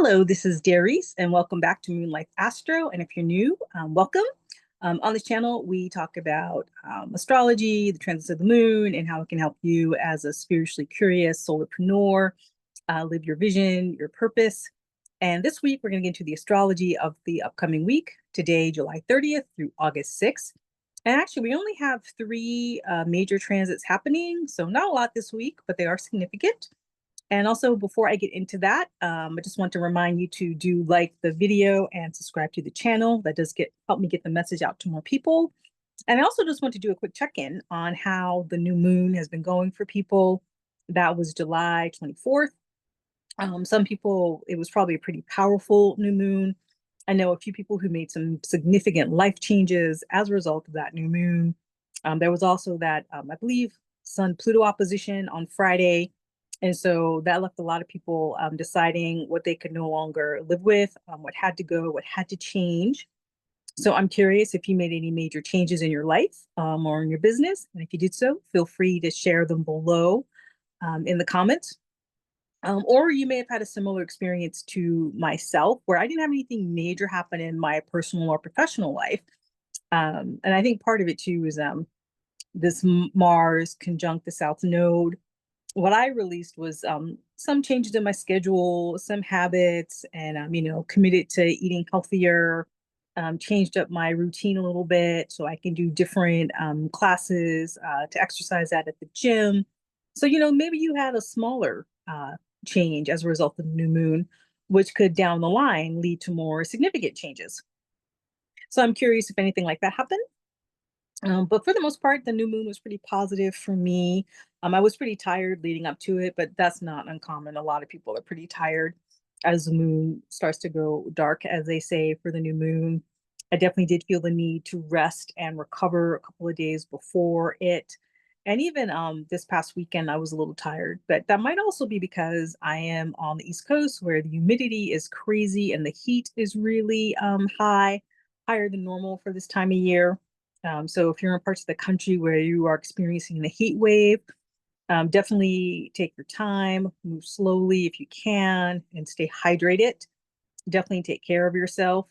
Hello, this is Darius, and welcome back to Moonlife Astro. And if you're new, welcome. On this channel, we talk about astrology, the transits of the moon, and how it can help you as a spiritually curious solopreneur live your vision, your purpose. And this week, we're going to get into the astrology of the upcoming week, today, July 30th through August 6th. And actually, we only have three major transits happening, so not a lot this week, but they are significant. And also, before I get into that, I just want to remind you to do like the video and subscribe to the channel. That does help me get the message out to more people. And I also just want to do a quick check-in on how the new moon has been going for people. That was July 24th. Some people, it was probably a pretty powerful new moon. I know a few people who made some significant life changes as a result of that new moon. There was also that, I believe, Sun-Pluto opposition on Friday. And so that left a lot of people deciding what they could no longer live with, what had to go, what had to change. So I'm curious if you made any major changes in your life or in your business. And if you did so, feel free to share them below in the comments. Or you may have had a similar experience to myself where I didn't have anything major happen in my personal or professional life. And I think part of it too is this Mars conjunct the South Node. What I released was some changes in my schedule, some habits, and committed to eating healthier. Changed up my routine a little bit so I can do different classes to exercise at the gym. So maybe you had a smaller change as a result of the new moon, which could down the line lead to more significant changes. So I'm curious if anything like that happened. But for the most part, the new moon was pretty positive for me. I was pretty tired leading up to it, but that's not uncommon. A lot of people are pretty tired as the moon starts to go dark, as they say, for the new moon. I definitely did feel the need to rest and recover a couple of days before it. And even this past weekend, I was a little tired, but that might also be because I am on the East Coast where the humidity is crazy and the heat is really high, higher than normal for this time of year. So if you're in parts of the country where you are experiencing the heat wave, definitely take your time, move slowly if you can, and stay hydrated. Definitely take care of yourself.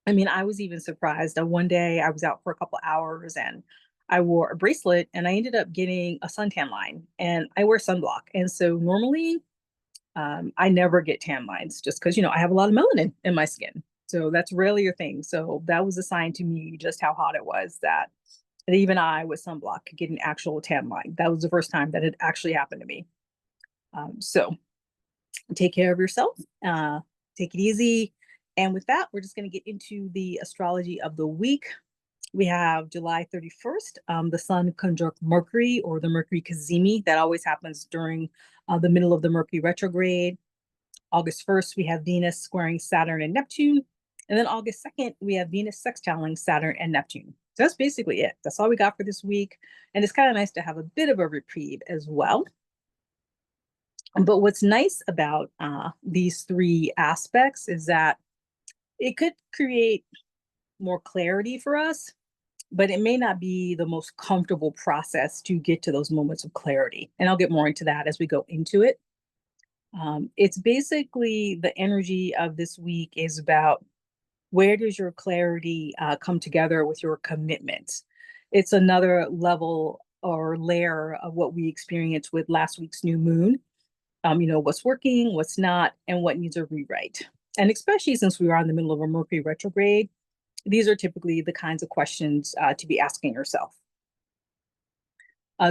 I mean, I was even surprised that one day I was out for a couple hours and I wore a bracelet and I ended up getting a suntan line and I wear sunblock. And so normally I never get tan lines just because, I have a lot of melanin in my skin. So that's rarely a thing. So that was a sign to me just how hot it was that even I with sunblock could get an actual tan line. That was the first time that it actually happened to me. So take care of yourself, take it easy. And with that, we're just going to get into the astrology of the week. We have July 31st, the Sun conjunct Mercury, or the Mercury cazimi. That always happens during the middle of the Mercury retrograde. August 1st, we have Venus squaring Saturn and Neptune. And then August 2nd, we have Venus sextiling Saturn and Neptune. So that's basically it. That's all we got for this week. And it's kind of nice to have a bit of a reprieve as well. But what's nice about these three aspects is that it could create more clarity for us, but it may not be the most comfortable process to get to those moments of clarity. And I'll get more into that as we go into it. It's basically the energy of this week is about where does your clarity come together with your commitments. It's another level or layer of what we experienced with last week's new moon. What's working, what's not, and what needs a rewrite. And especially since we are in the middle of a Mercury retrograde, these are typically the kinds of questions to be asking yourself.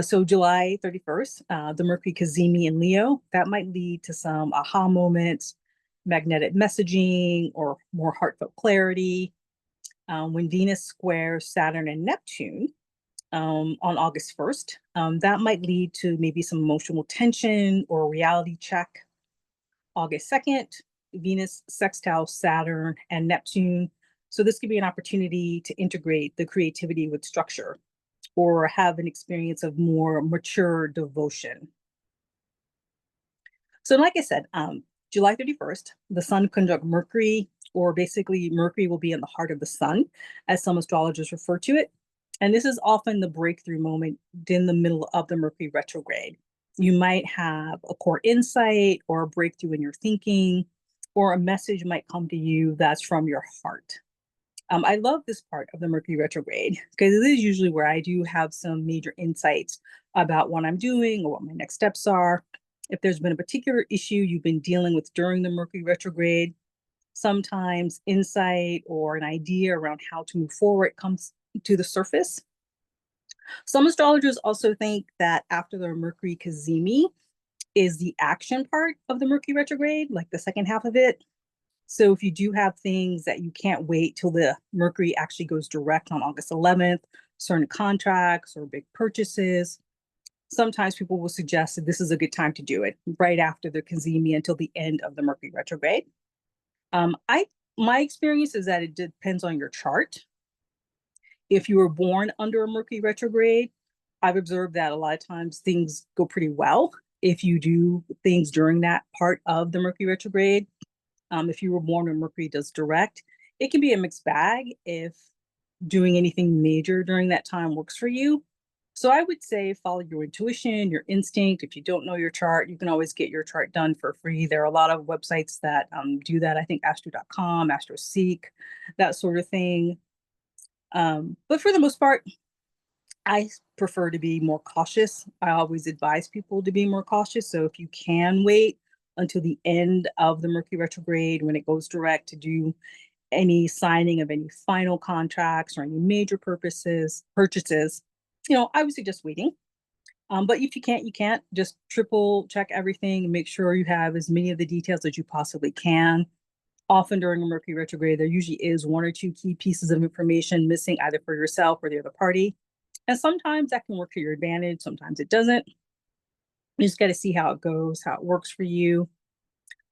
So July 31st, the Mercury cazimi in Leo, that might lead to some aha moments, magnetic messaging, or more heartfelt clarity. When Venus squares Saturn and Neptune on August 1st, that might lead to maybe some emotional tension or a reality check. August 2nd, Venus sextile Saturn and Neptune. So this could be an opportunity to integrate the creativity with structure or have an experience of more mature devotion. So like I said, July 31st, the Sun conjunct Mercury, or basically Mercury will be in the heart of the Sun, as some astrologers refer to it. And this is often the breakthrough moment in the middle of the Mercury retrograde. You might have a core insight or a breakthrough in your thinking. or a message might come to you that's from your heart. I love this part of the Mercury retrograde because it is usually where I do have some major insights about what I'm doing or what my next steps are. If there's been a particular issue you've been dealing with during the Mercury retrograde, sometimes insight or an idea around how to move forward comes to the surface. Some astrologers also think that after the Mercury cazimi is the action part of the Mercury retrograde, like the second half of it. So if you do have things that you can't wait till the Mercury actually goes direct on August 11th, certain contracts or big purchases, sometimes people will suggest that this is a good time to do it right after the cazimi until the end of the Mercury retrograde. I My experience is that it depends on your chart. If you were born under a Mercury retrograde, I've observed that a lot of times things go pretty well if you do things during that part of the Mercury retrograde. If you were born when Mercury does direct, it can be a mixed bag if doing anything major during that time works for you. So I would say follow your intuition, your instinct. If you don't know your chart, you can always get your chart done for free. There are a lot of websites that do that. I think astro.com, AstroSeek, that sort of thing. But for the most part, I prefer to be more cautious. I always advise people to be more cautious. So if you can wait until the end of the Mercury retrograde when it goes direct to do any signing of any final contracts or any major purchases, I would suggest waiting. But if you can't, you can't. Just triple check everything and make sure you have as many of the details as you possibly can. Often during a Mercury retrograde, there usually is one or two key pieces of information missing either for yourself or the other party. And sometimes that can work to your advantage, sometimes it doesn't. You just got to see how it goes, how it works for you.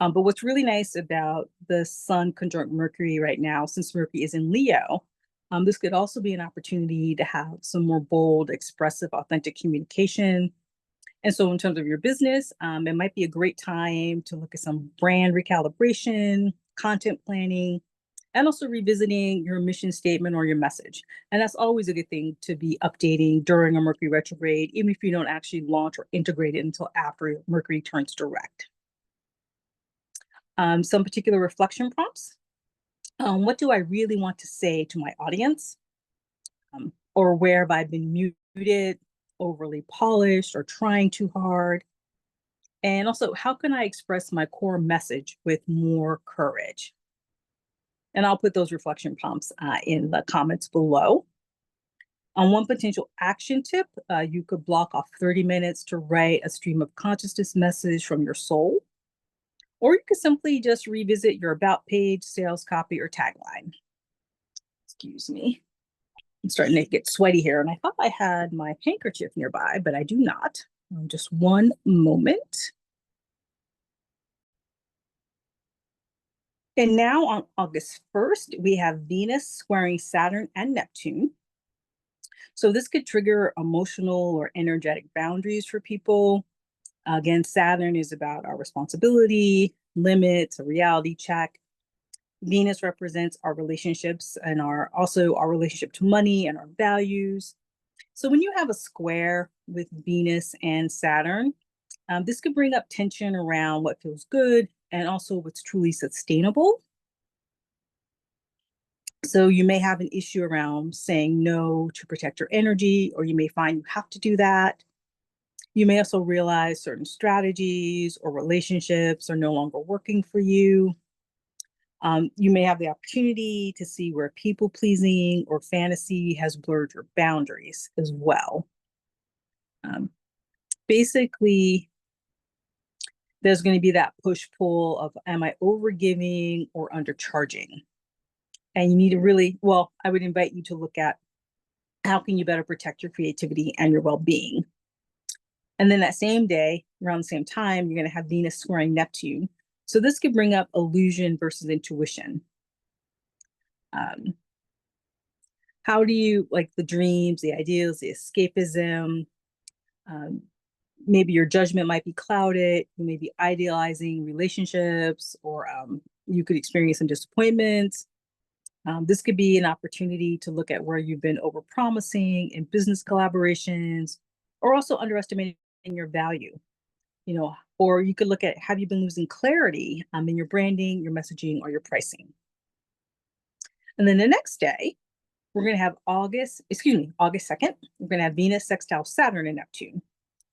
But what's really nice about the Sun conjunct Mercury right now, since Mercury is in Leo, this could also be an opportunity to have some more bold, expressive, authentic communication. And so, in terms of your business, it might be a great time to look at some brand recalibration, content planning, and also revisiting your mission statement or your message. And that's always a good thing to be updating during a Mercury retrograde, even if you don't actually launch or integrate it until after Mercury turns direct. Some particular reflection prompts. What do I really want to say to my audience? Or where have I been muted, overly polished, or trying too hard? And also, how can I express my core message with more courage? And I'll put those reflection prompts in the comments below. On one potential action tip, you could block off 30 minutes to write a stream of consciousness message from your soul. Or you could simply just revisit your about page, sales copy, or tagline. Excuse me. I'm starting to get sweaty here, and I thought I had my handkerchief nearby, but I do not. Just one moment. And now on August 1st, we have Venus squaring Saturn and Neptune. So this could trigger emotional or energetic boundaries for people. Again, Saturn is about our responsibility, limits, a reality check. Venus represents our relationships and also our relationship to money and our values. So when you have a square with Venus and Saturn, this could bring up tension around what feels good and also what's truly sustainable. So you may have an issue around saying no to protect your energy, or you may find you have to do that. You may also realize certain strategies or relationships are no longer working for you. You may have the opportunity to see where people pleasing or fantasy has blurred your boundaries as well. Basically, there's going to be that push pull of, am I overgiving or undercharging? And you need to really, well, I would invite you to look at how can you better protect your creativity and your well-being. And then that same day, around the same time, you're going to have Venus squaring Neptune. So this could bring up illusion versus intuition. How do you, like the dreams, the ideals, the escapism, maybe your judgment might be clouded. You may be idealizing relationships, or you could experience some disappointments. This could be an opportunity to look at where you've been overpromising in business collaborations, or also underestimating your value. or you could look at, have you been losing clarity in your branding, your messaging, or your pricing? And then the next day, we're going to have August 2nd, we're going to have Venus sextile Saturn and Neptune.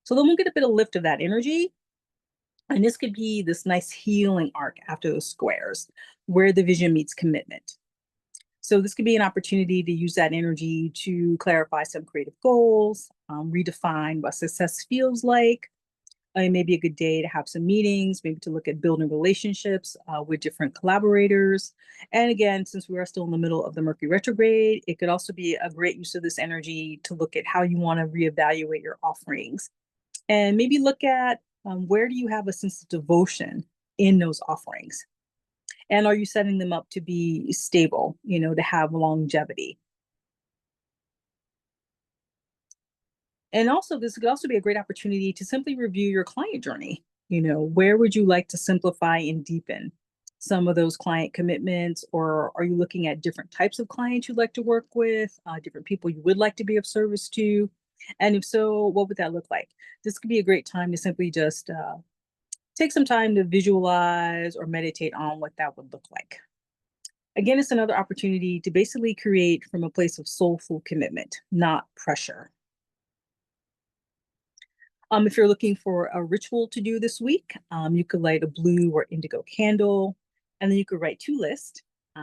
So then we'll get a bit of lift of that energy. And this could be this nice healing arc after those squares where the vision meets commitment. So this could be an opportunity to use that energy to clarify some creative goals, redefine what success feels like. It may be a good day to have some meetings, maybe to look at building relationships with different collaborators. And again, since we are still in the middle of the Mercury retrograde, it could also be a great use of this energy to look at how you want to reevaluate your offerings and maybe look at where do you have a sense of devotion in those offerings? And are you setting them up to be stable, to have longevity? And also, this could also be a great opportunity to simply review your client journey. Where would you like to simplify and deepen some of those client commitments? Or are you looking at different types of clients you'd like to work with, different people you would like to be of service to? And if so, what would that look like? This could be a great time to simply just take some time to visualize or meditate on what that would look like. Again, it's another opportunity to basically create from a place of soulful commitment, not pressure. If you're looking for a ritual to do this week, you could light a blue or indigo candle, and then you could write 2 lists.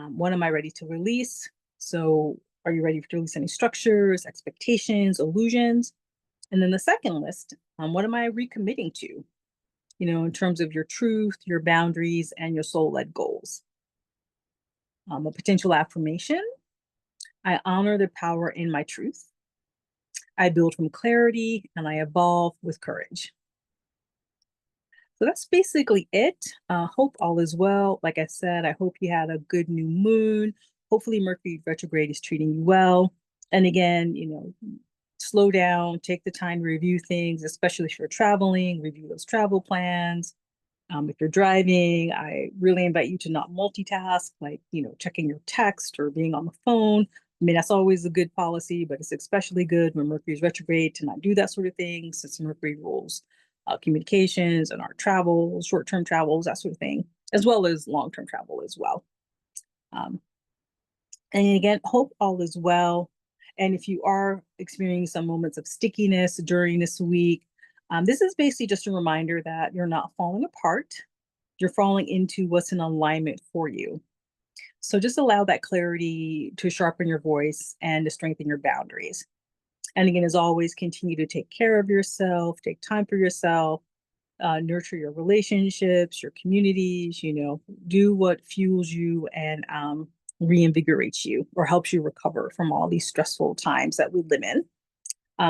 What am I ready to release? So, are you ready to release any structures, expectations, illusions? And then the second list, what am I recommitting to? In terms of your truth, your boundaries, and your soul-led goals. A potential affirmation: I honor the power in my truth. I build from clarity and I evolve with courage. So that's basically it. Hope all is well. Like I said, I hope you had a good new moon. Hopefully, Mercury retrograde is treating you well. And again, slow down, take the time to review things, especially if you're traveling, review those travel plans. If you're driving, I really invite you to not multitask, like, checking your text or being on the phone. I mean, that's always a good policy, but it's especially good when Mercury is retrograde to not do that sort of thing, since Mercury rules communications and our travels, short-term travels, that sort of thing, as well as long-term travel as well. Um, and again, hope all is well. And if you are experiencing some moments of stickiness during this week, this is basically just a reminder that you're not falling apart. You're falling into what's in alignment for you. So just allow that clarity to sharpen your voice and to strengthen your boundaries. And again, as always, continue to take care of yourself, take time for yourself, nurture your relationships, your communities, do what fuels you and reinvigorates you or helps you recover from all these stressful times that we live in.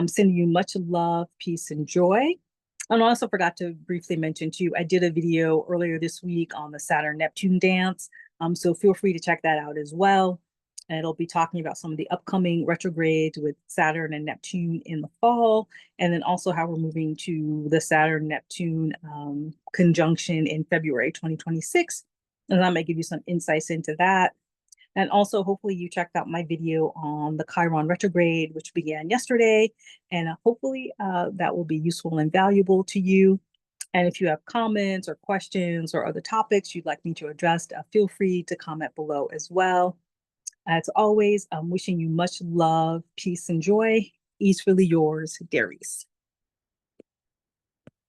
Sending you much love, peace, and joy. And I also forgot to briefly mention too, I did a video earlier this week on the Saturn Neptune dance. So feel free to check that out as well. And it'll be talking about some of the upcoming retrogrades with Saturn and Neptune in the fall, and then also how we're moving to the Saturn Neptune conjunction in February 2026. And I might give you some insights into that. And also, hopefully, you checked out my video on the Chiron retrograde, which began yesterday. And hopefully, that will be useful and valuable to you. And if you have comments or questions or other topics you'd like me to address, feel free to comment below as well. As always, I'm wishing you much love, peace, and joy. Easefully yours, Darius.